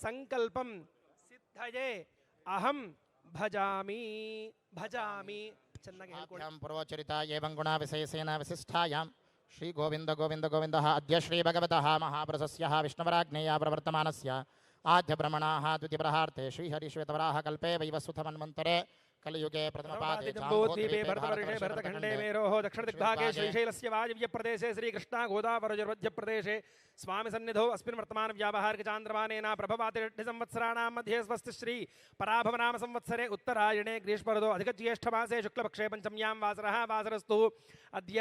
సంకల్పం సిద్ధయే అహం భజామి భజామి. చిన్నగా ఆభ్యాం పూర్వచరిత ఏవం గుణ విశేషేణ విశిష్టాయాం శ్రీ గోవింద గోవింద గోవింద అద్య శ్రీ భగవతః మహాపురుషస్య విష్ణువరాజ్ఞేయ ప్రవర్తమానస్య ఆద్య బ్రహ్మణాః ద్వితీయప్రహార్తే శ్రీహరిశ్వేతవరాహ కల్పే వైవస్వతమన్వంతరే కలియుగే ప్రథమపాదే జంబూద్వీపే భరతవర్షే భరతఖण्डे मेरोः दक्षिणदिग्भागे श्रीशैलस्य वायव्यप्रदेशे श्रीकृष्णा गोदावरीमध्यप्रदेशे स्वामी सन्निधौ अस्मिन् वर्तमान व्यावहारिकचान्द्रमानेन प्रभवाति संवत्सराणां मध्ये स्वस्ति श्री पराभवनाम संवत्सरे उत्तरायणे ग्रीष्मऋतौ अधिकज्येष्ठमासे शुक्लपक्षे पंचम्यां वासरः वासरस्तु अद्य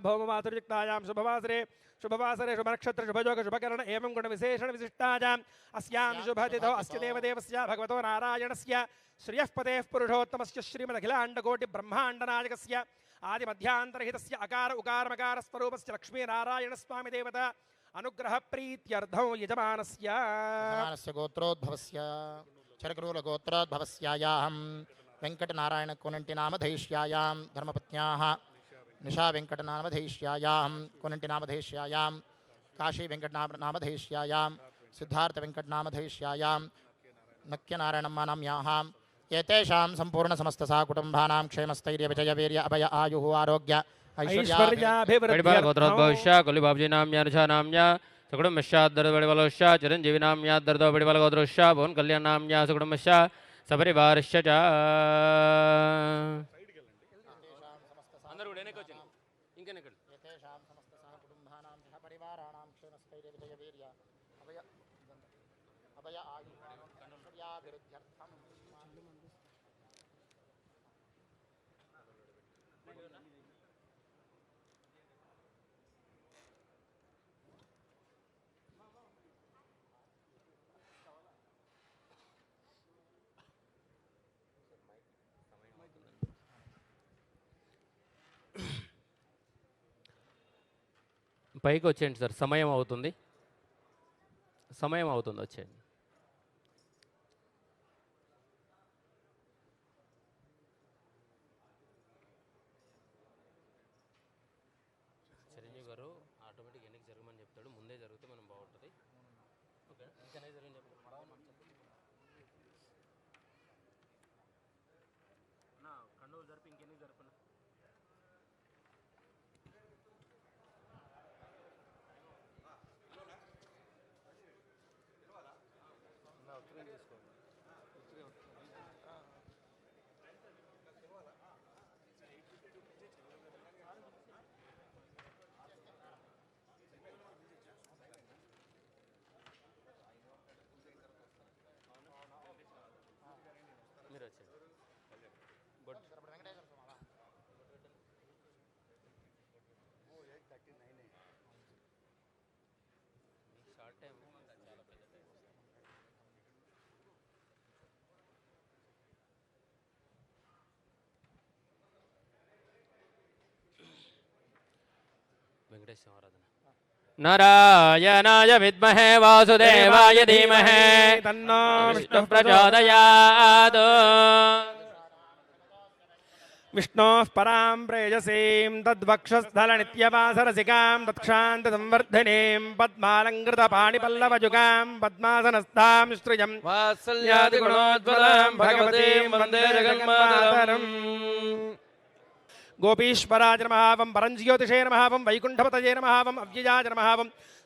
भौमवासरयुक्तायां शुभवासरे शुभनक्षत्र शुभयोग शुभकर्ण एवं गुणविशेषण विशिष्टायाम् अस्यां शुभतिथौ अस्य देवदेवस्य भगवतो नारायणस्य श्रियः पतेः पुरुषोत्तमस्य श्रीमदखिलाण्डकोटिब्रह्माण्डनायकस्य आदिमध्यान्तरहितस्य अकार उकारमकार स्वरूपस्य लक्ष्मीनारायणस्वामी देवता अनुग्रह प्रीत्यर्थं यजमानस्य गोत्रोद्भवस्य चरकरूलगोत्रोद्भवस्यायां वेङ्कटनारायणकोनण्टिनामधैष्यायां धर्मपत्न्याः निशा वेङ्कटनामधैष्यायां कोनण्टिनामधैष्यायां काशी वेङ्कटनामधैष्यायां सिद्धार्थवेङ्कटनामधैष्यायां नक्यनारायणम्मानाम्याः एतेषां सम्पूर्णसमस्तसा कुटुम्बानां क्षेमस्थैर्यविजयवीर्य अभय आयुः आरोग्य ऐश्वर्याभिवृद्ध्यर्थं कुलिबाबुजीनाम्यानुषानाम्या सकुटुम्बश्चाद्दर्दवडिवलोश्च चिरञ्जीविनाम्याद्दर्दवडिवलगोत्रोश्च भुवन् कल्याणाम्या सकुटुम्बश्च सपरिवारश्च च పైకి వచ్చేయండి సార్, సమయం అవుతుంది వచ్చేయండి. చిరంజీవి గారు ఆటోమేటిక్ ఎన్నిక జరగమని చెప్తాడు, ముందే జరిగితే మనం బాగుంటుంది. ఓకే, ఇంకనే జరగని చెప్పండి. కండువు జరిపి ఇంకెన్నిక జరపండి. మీరు వచ్చేయండి. షార్ట్ టైం చాలా పెద్ద టైం. వెంకటేశ్వర ఆరాధన. నారాయణాయ విద్మహే వాసుదేవాయ ధీమహే తన్నో విష్ణుః ప్రచోదయాత్. విష్ణోః పరాం ప్రేయసీం తద్వక్షస్థలనిత్యవాసరసికాం తత్క్షాంతసంవర్ధినీం పద్మాలంకృతపాణిపల్లవజుగాం పద్మాసనస్థాం శ్రియం వాత్సల్యాదిగుణోద్భవాం భగవतीं వందే జగన్మాతరం. गोपीश्वराज नमः परंज्योतिषे नमः वैकुंठपतये नमः अव्ययाज नमः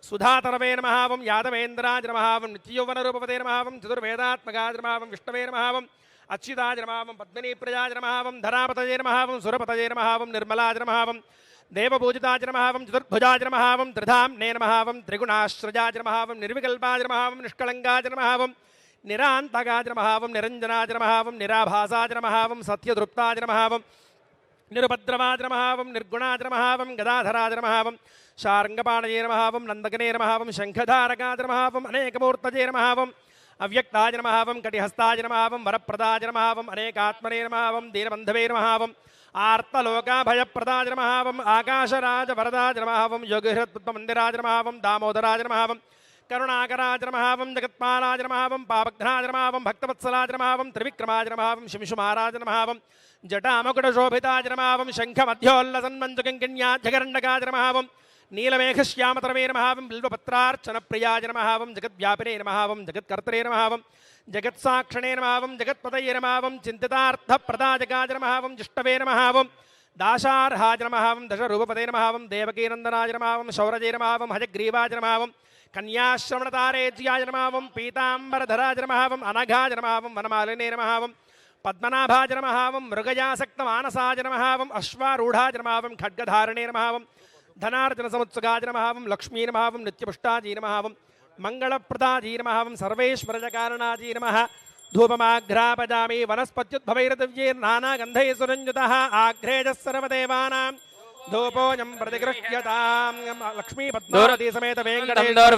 सुधातरवे नमः यादवेन्द्राज नमः नित्ययौवनरूपपते नमः चतुर्वेदात्मकाज नमः विष्णवे नमः अच्युताज नमः पद्मिनीप्रियाज नमः धरापतये नमः सुरपतये नमः निर्मलाज नमः देवपूजिताज नमः चतुर्भुजाज नमः त्रिधाम्ने नमः त्रिगुणाश्रजाज नमः निर्विकल्पाज नमः निष्कलङ्काज नमः निरान्तकाज नमः निरञ्जनाज नमः निराभासाज नमः सत्यदृप्ताज नमः निरुपद्रवाज नमः निर्गुणाज नमः गदाधराज नमः शार्ङ्गपाणये नमः नन्दकने नमः शङ्खधारकाज नमः अनेकमूर्तये नमः अव्यक्ताज नमः कटिहस्ताज नमः वरप्रदाज नमः अनेकात्मने नमः दीनबन्धवे नमः आर्तलोकाभयप्रदाज नमः आकाशराज वरदाज नमः योगिहृत्पुत्मन्दिराज नमः दामोदराज नमः करुणाकराज नमः जगत्पालाज नमः पापघ्नाज नमः भक्तवत्सलाज नमः त्रिविक्रमाज नमः शिंशुमाराज नमः जटामकुटशोभिताज नमः शङ्खमध्योल्लसन्मञ्जुकिङ्किण्याजगरण्डकाज नमः నీలమేఘశ్యామతరవే నమః బిల్వపత్రార్చనప్రియాయ నమః జగద్వ్యాపినే నమః జగత్కర్తరే నమః జగత్సాక్షిణే నమః జగత్పతయే నమః చింతితార్థప్రదాయకాయ నమః జిష్టవే నమః దాశార్హాయ నమః దశరూపపతే నమః దేవకీనందనాయ నమః శౌరజే నమః హజగ్రీవాయ నమః కన్యాశ్రవణతారేజ్యాయ నమః పీతాంబరధరాయ నమః అనఘాయ నమః వనమాలినే నమః పద్మనాభాయ నమః మృగయాసక్తమానసాయ నమః అశ్వారూఢాయ నమః ఖడ్గధారణే నమః ధనార్జన సముత్సుగాయ నమః లక్ష్మీ నమః నిత్యపుష్టాజీ నమః మంగళప్రదాజీ నమః సర్వేశ్వరజకారణాజీ నమః ధూపమాఘ్రాపజామి వనస్పత్యుద్భవైరదివ్యైర్నానాగంధైः సురంజితः ఆఘ్రేజः సర్వదేవానాం ధూపోऽयं प्रतिगृह्यतां लक्ष्मी पद्मावती समेत वेङ्कटेश्वर